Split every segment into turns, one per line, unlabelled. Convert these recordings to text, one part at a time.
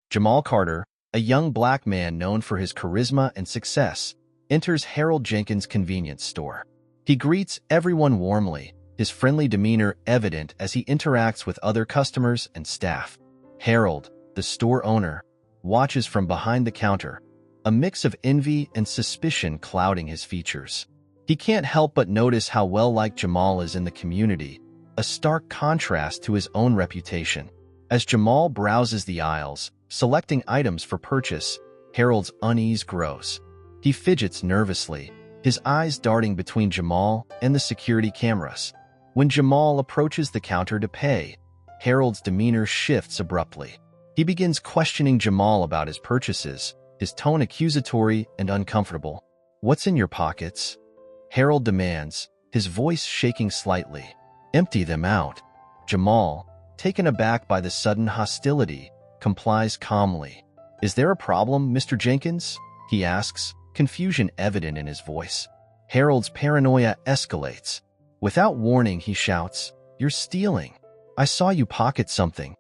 Jamal Carter, a young black man known for his charisma and success, enters Harold Jenkins' convenience store. He greets everyone warmly, his friendly demeanor evident as he interacts with other customers and staff. Harold, the store owner, watches from behind the counter, a mix of envy and suspicion clouding his features. He can't help but notice how well-liked Jamal is in the community, a stark contrast to his own reputation. As Jamal browses the aisles, selecting items for purchase, Harold's unease grows. He fidgets nervously, his eyes darting between Jamal and the security cameras. When Jamal approaches the counter to pay, Harold's demeanor shifts abruptly. He begins questioning Jamal about his purchases, his tone accusatory and uncomfortable. "What's in your pockets?" Harold demands, his voice shaking slightly. "Empty them out." Jamal, taken aback by the sudden hostility, complies calmly. "Is there a problem, Mr. Jenkins?" he asks, confusion evident in his voice. Harold's paranoia escalates. Without warning, he shouts, "You're stealing. I saw you pocket something."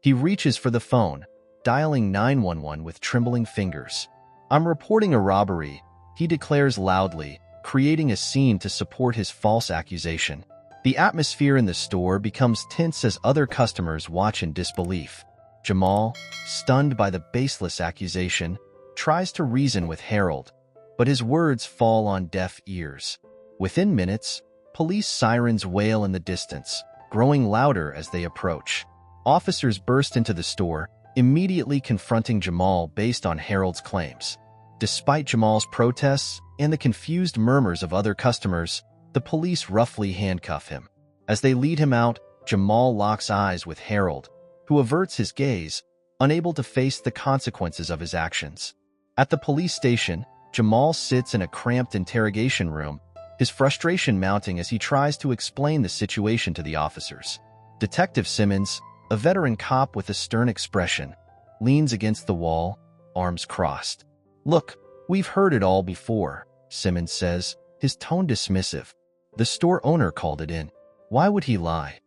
He reaches for the phone, dialing 911 with trembling fingers. "I'm reporting a robbery," he declares loudly, creating a scene to support his false accusation. The atmosphere in the store becomes tense as other customers watch in disbelief. Jamal, stunned by the baseless accusation, tries to reason with Harold, but his words fall on deaf ears. Within minutes, police sirens wail in the distance, growing louder as they approach. Officers burst into the store, immediately confronting Jamal based on Harold's claims. Despite Jamal's protests and the confused murmurs of other customers, the police roughly handcuff him. As they lead him out, Jamal locks eyes with Harold, who averts his gaze, unable to face the consequences of his actions. At the police station, Jamal sits in a cramped interrogation room, his frustration mounting as he tries to explain the situation to the officers. Detective Simmons, a veteran cop with a stern expression, leans against the wall, arms crossed. "Look, we've heard it all before," Simmons says, his tone dismissive. "The store owner called it in. Why would he lie?"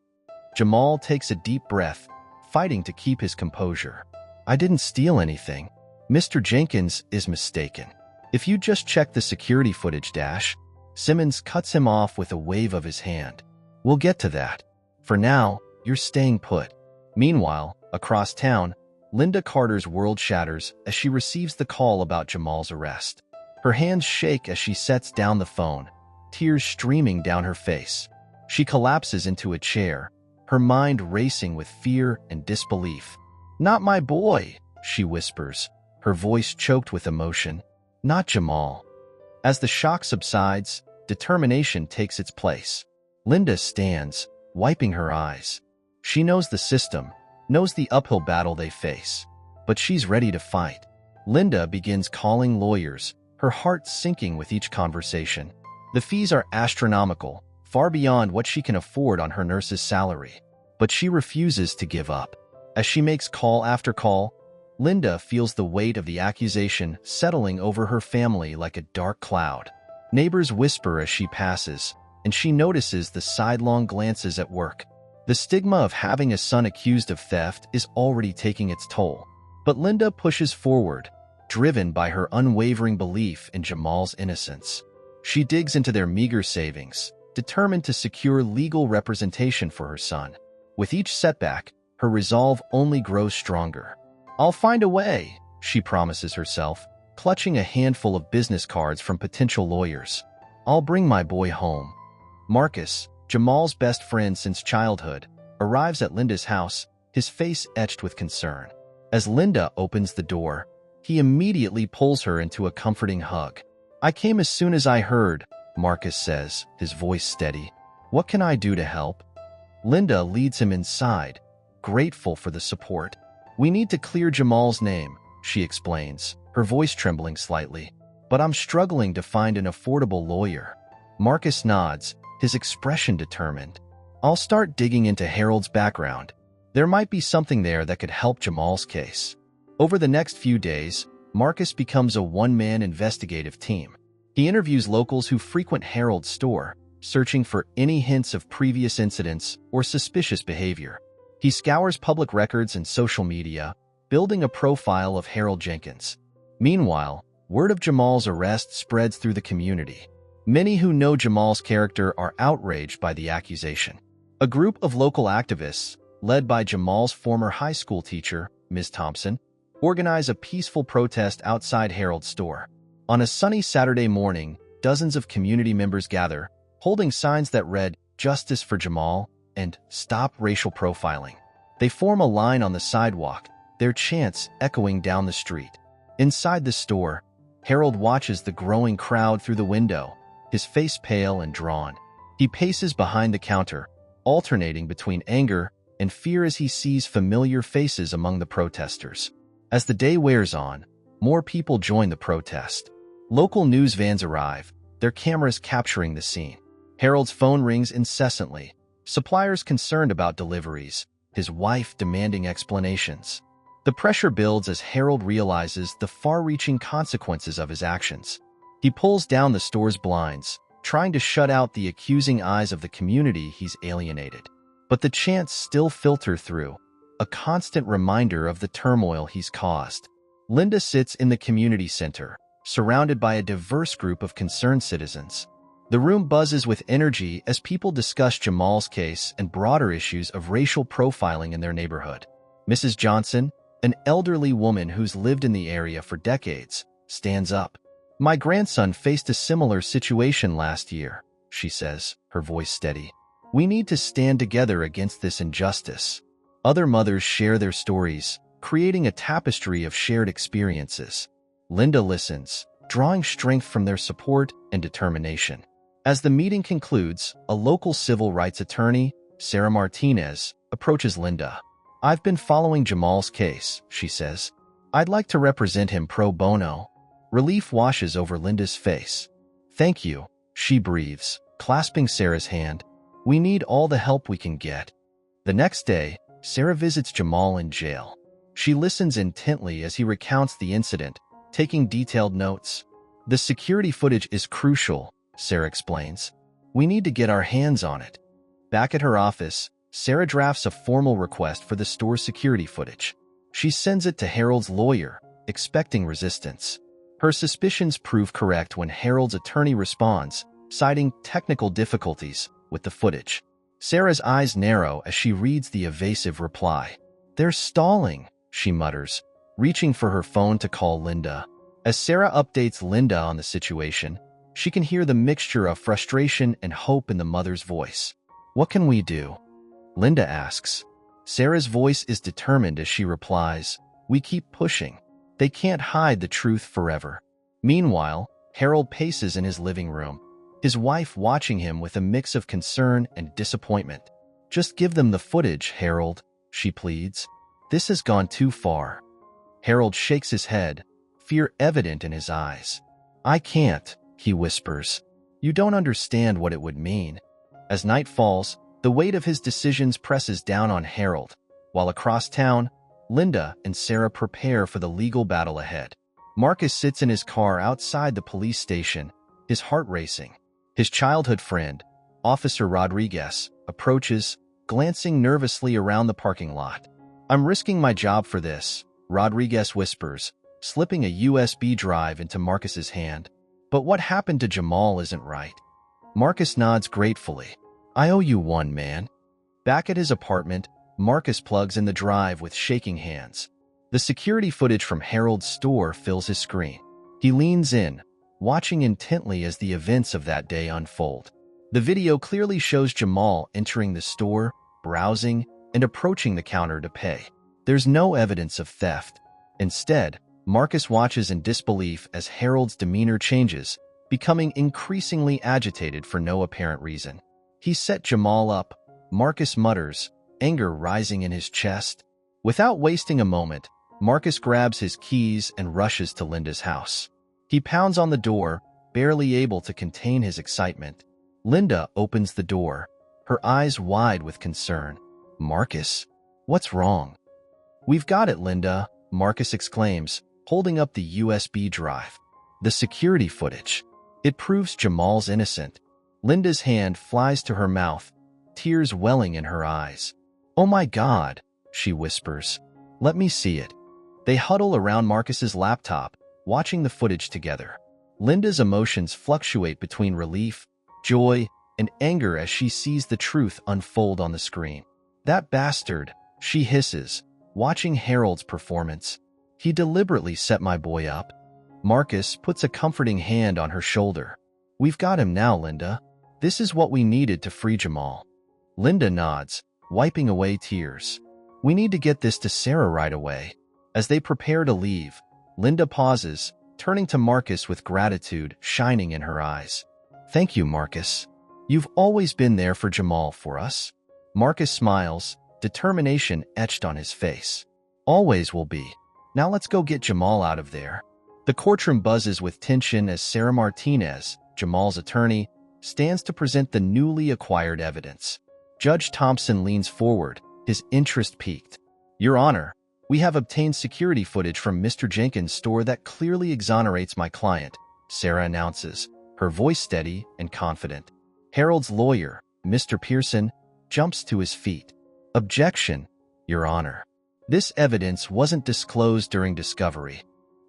Jamal takes a deep breath, fighting to keep his composure. "I didn't steal anything. Mr. Jenkins is mistaken. If you just check the security footage, Simmons cuts him off with a wave of his hand. "We'll get to that. For now, you're staying put." Meanwhile, across town, Linda Carter's world shatters as she receives the call about Jamal's arrest. Her hands shake as she sets down the phone, tears streaming down her face. She collapses into a chair, her mind racing with fear and disbelief. "Not my boy," she whispers, her voice choked with emotion. "Not Jamal." As the shock subsides, determination takes its place. Linda stands, wiping her eyes. She knows the system, knows the uphill battle they face, but she's ready to fight. Linda begins calling lawyers, her heart sinking with each conversation. The fees are astronomical, far beyond what she can afford on her nurse's salary. But she refuses to give up. As she makes call after call, Linda feels the weight of the accusation settling over her family like a dark cloud. Neighbors whisper as she passes, and she notices the sidelong glances at work. The stigma of having a son accused of theft is already taking its toll. But Linda pushes forward, driven by her unwavering belief in Jamal's innocence. She digs into their meager savings, determined to secure legal representation for her son. With each setback, her resolve only grows stronger. "I'll find a way," she promises herself, clutching a handful of business cards from potential lawyers. "I'll bring my boy home." Marcus, Jamal's best friend since childhood, arrives at Linda's house, his face etched with concern. As Linda opens the door, he immediately pulls her into a comforting hug. "I came as soon as I heard," Marcus says, his voice steady. "What can I do to help?" Linda leads him inside, grateful for the support. "We need to clear Jamal's name," she explains, her voice trembling slightly. "But I'm struggling to find an affordable lawyer." Marcus nods, his expression determined. "I'll start digging into Harold's background. There might be something there that could help Jamal's case." Over the next few days, Marcus becomes a one-man investigative team. He interviews locals who frequent Harold's store, searching for any hints of previous incidents or suspicious behavior. He scours public records and social media, building a profile of Harold Jenkins. Meanwhile, word of Jamal's arrest spreads through the community. Many who know Jamal's character are outraged by the accusation. A group of local activists, led by Jamal's former high school teacher, Ms. Thompson, organize a peaceful protest outside Harold's store. On a sunny Saturday morning, dozens of community members gather, holding signs that read, "Justice for Jamal" and "Stop Racial Profiling." They form a line on the sidewalk, their chants echoing down the street. Inside the store, Harold watches the growing crowd through the window, his face pale and drawn. He paces behind the counter, alternating between anger and fear as he sees familiar faces among the protesters. As the day wears on, more people join the protest. Local news vans arrive, their cameras capturing the scene. Harold's phone rings incessantly, suppliers concerned about deliveries, his wife demanding explanations. The pressure builds as Harold realizes the far-reaching consequences of his actions. He pulls down the store's blinds, trying to shut out the accusing eyes of the community he's alienated. But the chants still filter through, a constant reminder of the turmoil he's caused. Linda sits in the community center, surrounded by a diverse group of concerned citizens. The room buzzes with energy as people discuss Jamal's case and broader issues of racial profiling in their neighborhood. Mrs. Johnson, an elderly woman who's lived in the area for decades, stands up. "My grandson faced a similar situation last year," she says, her voice steady. "We need to stand together against this injustice." Other mothers share their stories, creating a tapestry of shared experiences. Linda listens, drawing strength from their support and determination. As the meeting concludes, a local civil rights attorney, Sarah Martinez, approaches Linda. "I've been following Jamal's case," she says. "I'd like to represent him pro bono." Relief washes over Linda's face. "Thank you," she breathes, clasping Sarah's hand. "We need all the help we can get." The next day, Sarah visits Jamal in jail. She listens intently as he recounts the incident, taking detailed notes. "The security footage is crucial," Sarah explains. "We need to get our hands on it." Back at her office, Sarah drafts a formal request for the store's security footage. She sends it to Harold's lawyer, expecting resistance. Her suspicions prove correct when Harold's attorney responds, citing technical difficulties with the footage. Sarah's eyes narrow as she reads the evasive reply. "They're stalling," she mutters, reaching for her phone to call Linda. As Sarah updates Linda on the situation, she can hear the mixture of frustration and hope in the mother's voice. "What can we do?" Linda asks. Sarah's voice is determined as she replies, "We keep pushing. They can't hide the truth forever." Meanwhile, Harold paces in his living room, his wife watching him with a mix of concern and disappointment. "Just give them the footage, Harold," she pleads. "This has gone too far." Harold shakes his head, fear evident in his eyes. "I can't," he whispers. "You don't understand what it would mean." As night falls, the weight of his decisions presses down on Harold, while across town, Linda and Sarah prepare for the legal battle ahead. Marcus sits in his car outside the police station, his heart racing. His childhood friend, Officer Rodriguez, approaches, glancing nervously around the parking lot. "I'm risking my job for this," Rodriguez whispers, slipping a USB drive into Marcus's hand. "But what happened to Jamal isn't right." Marcus nods gratefully. "I owe you one, man." Back at his apartment, Marcus plugs in the drive with shaking hands. The security footage from Harold's store fills his screen. He leans in, watching intently as the events of that day unfold. The video clearly shows Jamal entering the store, browsing, and approaching the counter to pay. There's no evidence of theft. Instead, Marcus watches in disbelief as Harold's demeanor changes, becoming increasingly agitated for no apparent reason. "He set Jamal up," Marcus mutters, anger rising in his chest. Without wasting a moment, Marcus grabs his keys and rushes to Linda's house. He pounds on the door, barely able to contain his excitement. Linda opens the door, her eyes wide with concern. "Marcus, what's wrong?" "We've got it, Linda," Marcus exclaims, holding up the USB drive. "The security footage. It proves Jamal's innocent." Linda's hand flies to her mouth, tears welling in her eyes. "Oh my God," she whispers. "Let me see it." They huddle around Marcus's laptop, watching the footage together. Linda's emotions fluctuate between relief, joy, and anger as she sees the truth unfold on the screen. "That bastard," she hisses, watching Harold's performance. "He deliberately set my boy up." Marcus puts a comforting hand on her shoulder. "We've got him now, Linda. This is what we needed to free Jamal." Linda nods, wiping away tears. "We need to get this to Sarah right away." As they prepare to leave, Linda pauses, turning to Marcus with gratitude shining in her eyes. "Thank you, Marcus. You've always been there for Jamal for us." Marcus smiles, determination etched on his face. "Always will be. Now let's go get Jamal out of there." The courtroom buzzes with tension as Sarah Martinez, Jamal's attorney, stands to present the newly acquired evidence. Judge Thompson leans forward, his interest piqued. "Your Honor, we have obtained security footage from Mr. Jenkins' store that clearly exonerates my client," Sarah announces, her voice steady and confident. Harold's lawyer, Mr. Pearson, jumps to his feet. "Objection, Your Honor. This evidence wasn't disclosed during discovery."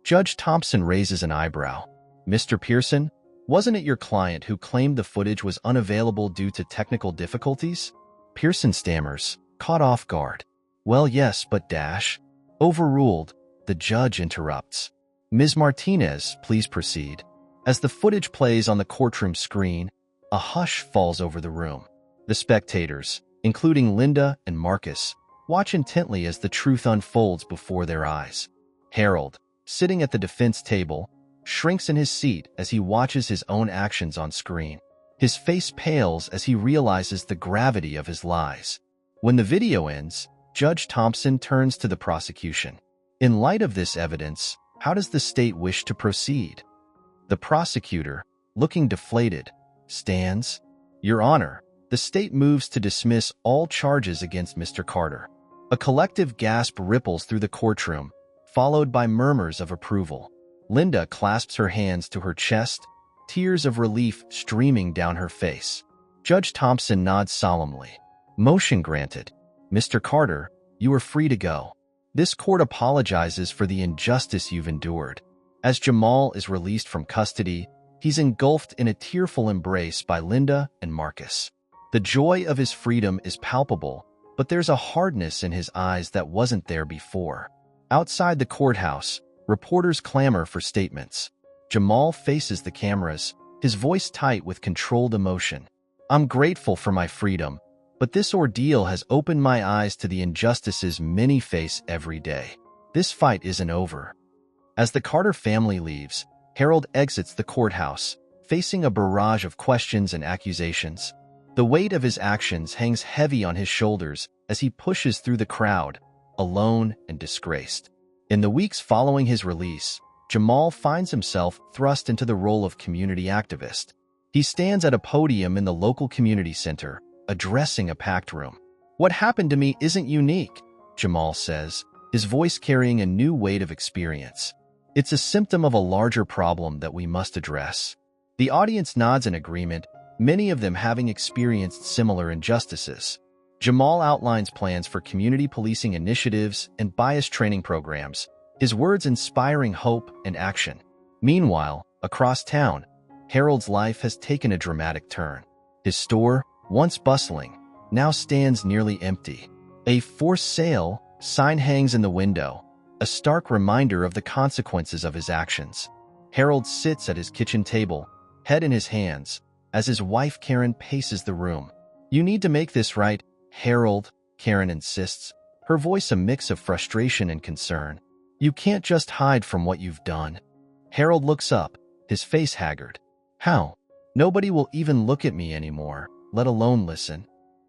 Judge Thompson raises an eyebrow. "Mr. Pearson, wasn't it your client who claimed the footage was unavailable due to technical difficulties?" Pearson stammers, caught off guard. "Well, yes, but dash." Overruled, the judge interrupts. "Ms. Martinez, please proceed." As the footage plays on the courtroom screen, a hush falls over the room. The spectators, including Linda and Marcus, watch intently as the truth unfolds before their eyes. Harold, sitting at the defense table, shrinks in his seat as he watches his own actions on screen. His face pales as he realizes the gravity of his lies. When the video ends, Judge Thompson turns to the prosecution. "In light of this evidence, how does the state wish to proceed?" The prosecutor, looking deflated, stands. "Your Honor, the state moves to dismiss all charges against Mr. Carter." A collective gasp ripples through the courtroom, followed by murmurs of approval. Linda clasps her hands to her chest, tears of relief streaming down her face. Judge Thompson nods solemnly. "Motion granted. Mr. Carter, you are free to go. This court apologizes for the injustice you've endured." As Jamal is released from custody, he's engulfed in a tearful embrace by Linda and Marcus. The joy of his freedom is palpable, but there's a hardness in his eyes that wasn't there before. Outside the courthouse, reporters clamor for statements. Jamal faces the cameras, his voice tight with controlled emotion. "I'm grateful for my freedom, but this ordeal has opened my eyes to the injustices many face every day. This fight isn't over." As the Carter family leaves, Harold exits the courthouse, facing a barrage of questions and accusations. The weight of his actions hangs heavy on his shoulders as he pushes through the crowd, alone and disgraced. In the weeks following his release, Jamal finds himself thrust into the role of community activist. He stands at a podium in the local community center, addressing a packed room. "What happened to me isn't unique," Jamal says, his voice carrying a new weight of experience. "It's a symptom of a larger problem that we must address." The audience nods in agreement, many of them having experienced similar injustices. Jamal outlines plans for community policing initiatives and bias training programs, his words inspiring hope and action. Meanwhile, across town, Harold's life has taken a dramatic turn. His store, once bustling, now stands nearly empty. A "for sale" sign hangs in the window, a stark reminder of the consequences of his actions. Harold sits at his kitchen table, head in his hands, as his wife Karen paces the room. "You need to make this right, Harold," Karen insists, her voice a mix of frustration and concern. "You can't just hide from what you've done." Harold looks up, his face haggard. "How? Nobody will even look at me anymore, let alone listen."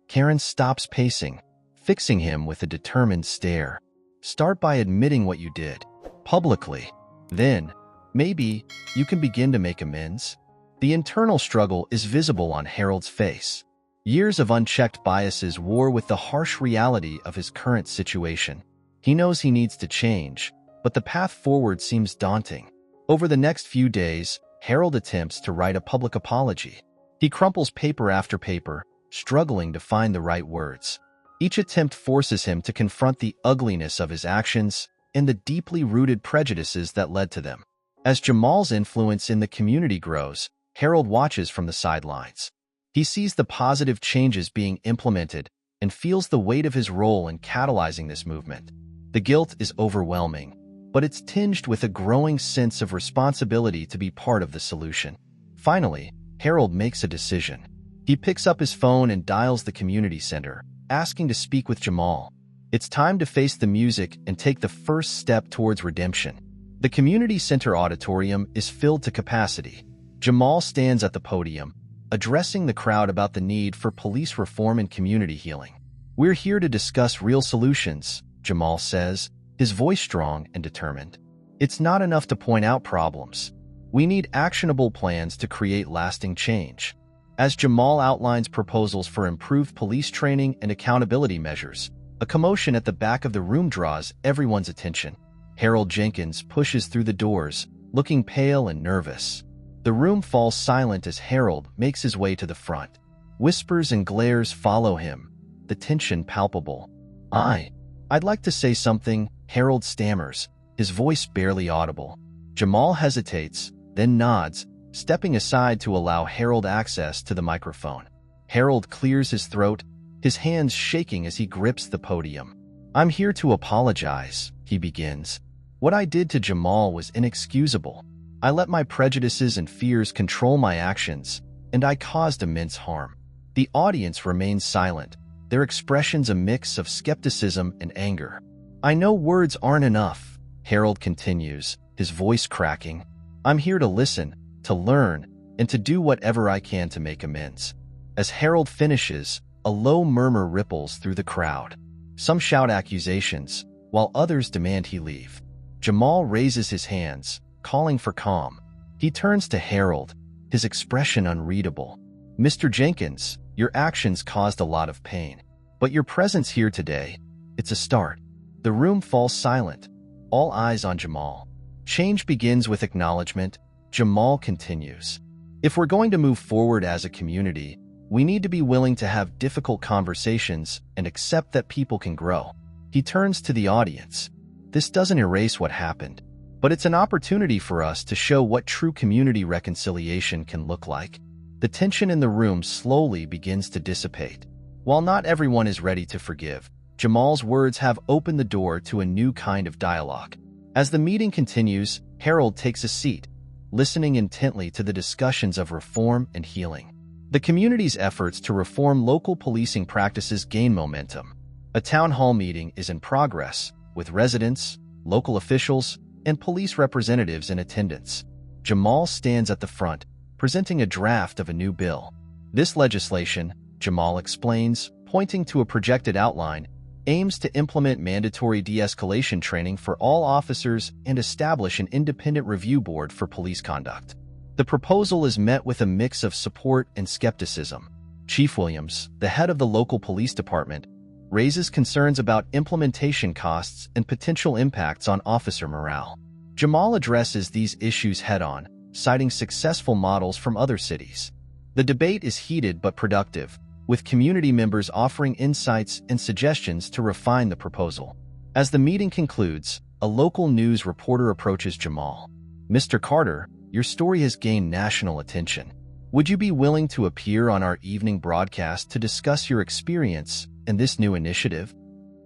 Karen stops pacing, fixing him with a determined stare. "Start by admitting what you did, publicly. Then, maybe, you can begin to make amends." The internal struggle is visible on Harold's face. Years of unchecked biases war with the harsh reality of his current situation. He knows he needs to change, but the path forward seems daunting. Over the next few days, Harold attempts to write a public apology. He crumples paper after paper, struggling to find the right words. Each attempt forces him to confront the ugliness of his actions, and the deeply rooted prejudices that led to them. As Jamal's influence in the community grows, Harold watches from the sidelines. He sees the positive changes being implemented and feels the weight of his role in catalyzing this movement. The guilt is overwhelming, but it's tinged with a growing sense of responsibility to be part of the solution. Finally, Harold makes a decision. He picks up his phone and dials the community center, asking to speak with Jamal. It's time to face the music and take the first step towards redemption. The community center auditorium is filled to capacity. Jamal stands at the podium, addressing the crowd about the need for police reform and community healing. "We're here to discuss real solutions," Jamal says, his voice strong and determined. "It's not enough to point out problems. We need actionable plans to create lasting change." As Jamal outlines proposals for improved police training and accountability measures, a commotion at the back of the room draws everyone's attention. Harold Jenkins pushes through the doors, looking pale and nervous. The room falls silent as Harold makes his way to the front. Whispers and glares follow him, the tension palpable. I'd like to say something," Harold stammers, his voice barely audible. Jamal hesitates, then nods, stepping aside to allow Harold access to the microphone. Harold clears his throat, his hands shaking as he grips the podium. "I'm here to apologize," he begins. "What I did to Jamal was inexcusable. I let my prejudices and fears control my actions, and I caused immense harm." The audience remains silent, their expressions a mix of skepticism and anger. "I know words aren't enough," Harold continues, his voice cracking. "I'm here to listen, to learn, and to do whatever I can to make amends." As Harold finishes, a low murmur ripples through the crowd. Some shout accusations, while others demand he leave. Jamal raises his hands, calling for calm. He turns to Harold, his expression unreadable. "Mr. Jenkins, your actions caused a lot of pain. But your presence here today, it's a start." The room falls silent, all eyes on Jamal. Change begins with acknowledgement. Jamal continues. "If we're going to move forward as a community, we need to be willing to have difficult conversations and accept that people can grow." He turns to the audience. "This doesn't erase what happened, but it's an opportunity for us to show what true community reconciliation can look like." The tension in the room slowly begins to dissipate. While not everyone is ready to forgive, Jamal's words have opened the door to a new kind of dialogue. As the meeting continues, Harold takes a seat, listening intently to the discussions of reform and healing. The community's efforts to reform local policing practices gain momentum. A town hall meeting is in progress, with residents, local officials, and police representatives in attendance. Jamal stands at the front, presenting a draft of a new bill. "This legislation," Jamal explains, pointing to a projected outline, "aims to implement mandatory de-escalation training for all officers and establish an independent review board for police conduct." The proposal is met with a mix of support and skepticism. Chief Williams, the head of the local police department, raises concerns about implementation costs and potential impacts on officer morale. Jamal addresses these issues head-on, citing successful models from other cities. The debate is heated but productive, with community members offering insights and suggestions to refine the proposal. As the meeting concludes, a local news reporter approaches Jamal. "Mr. Carter, your story has gained national attention. Would you be willing to appear on our evening broadcast to discuss your experience in this new initiative?"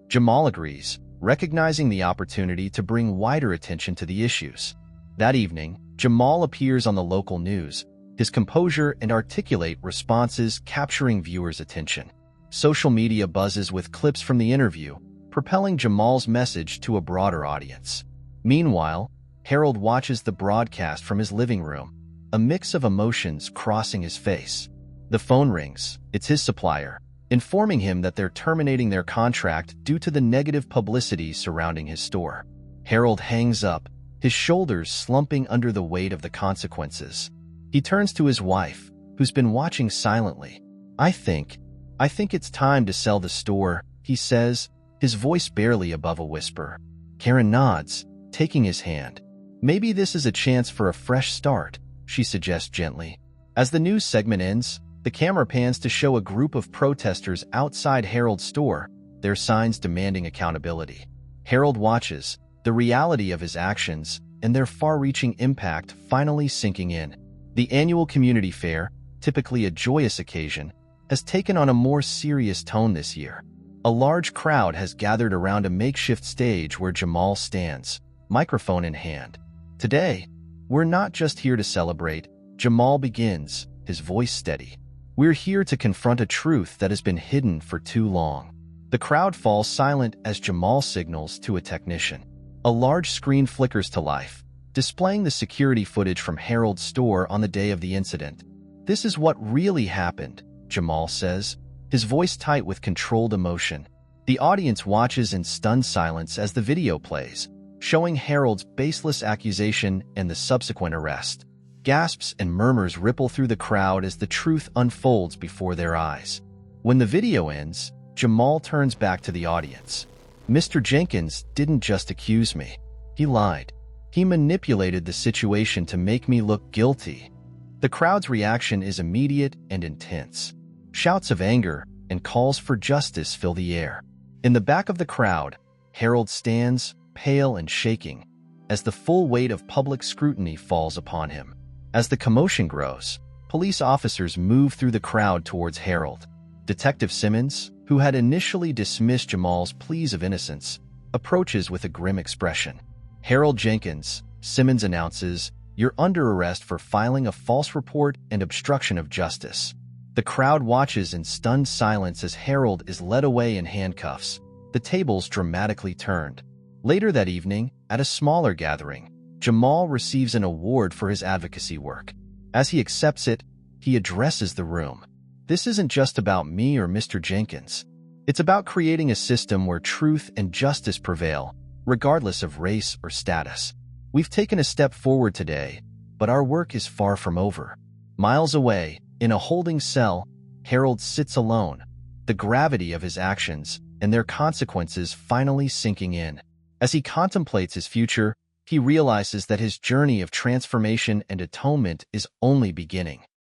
Jamal agrees, recognizing the opportunity to bring wider attention to the issues. That evening, Jamal appears on the local news, his composure and articulate responses capturing viewers' attention. Social media buzzes with clips from the interview, propelling Jamal's message to a broader audience. Meanwhile, Harold watches the broadcast from his living room, a mix of emotions crossing his face. The phone rings. It's his supplier, informing him that they're terminating their contract due to the negative publicity surrounding his store. Harold hangs up, his shoulders slumping under the weight of the consequences. He turns to his wife, who's been watching silently. I think it's time to sell the store," he says, his voice barely above a whisper. Karen nods, taking his hand. "Maybe this is a chance for a fresh start," she suggests gently. As the news segment ends, the camera pans to show a group of protesters outside Harold's store, their signs demanding accountability. Harold watches, the reality of his actions and their far-reaching impact finally sinking in. The annual community fair, typically a joyous occasion, has taken on a more serious tone this year. A large crowd has gathered around a makeshift stage where Jamal stands, microphone in hand. Today, we're not just here to celebrate. Jamal begins, his voice steady. We're here to confront a truth that has been hidden for too long. The crowd falls silent as Jamal signals to a technician. A large screen flickers to life, displaying the security footage from Harold's store on the day of the incident. "This is what really happened," Jamal says, his voice tight with controlled emotion. The audience watches in stunned silence as the video plays, showing Harold's baseless accusation and the subsequent arrest. Gasps and murmurs ripple through the crowd as the truth unfolds before their eyes. When the video ends, Jamal turns back to the audience. "Mr. Jenkins didn't just accuse me. He lied. He manipulated the situation to make me look guilty." The crowd's reaction is immediate and intense. Shouts of anger and calls for justice fill the air. In the back of the crowd, Harold stands, pale and shaking, as the full weight of public scrutiny falls upon him. As the commotion grows, police officers move through the crowd towards Harold. Detective Simmons, who had initially dismissed Jamal's pleas of innocence, approaches with a grim expression. "Harold Jenkins," Simmons announces, "you're under arrest for filing a false report and obstruction of justice." The crowd watches in stunned silence as Harold is led away in handcuffs, the tables dramatically turned. Later that evening, at a smaller gathering, Jamal receives an award for his advocacy work. As he accepts it, he addresses the room. "This isn't just about me or Mr. Jenkins. It's about creating a system where truth and justice prevail, regardless of race or status. We've taken a step forward today, but our work is far from over." Miles away, in a holding cell, Harold sits alone, the gravity of his actions and their consequences finally sinking in. As he contemplates his future, he realizes that his journey of transformation and atonement is only beginning.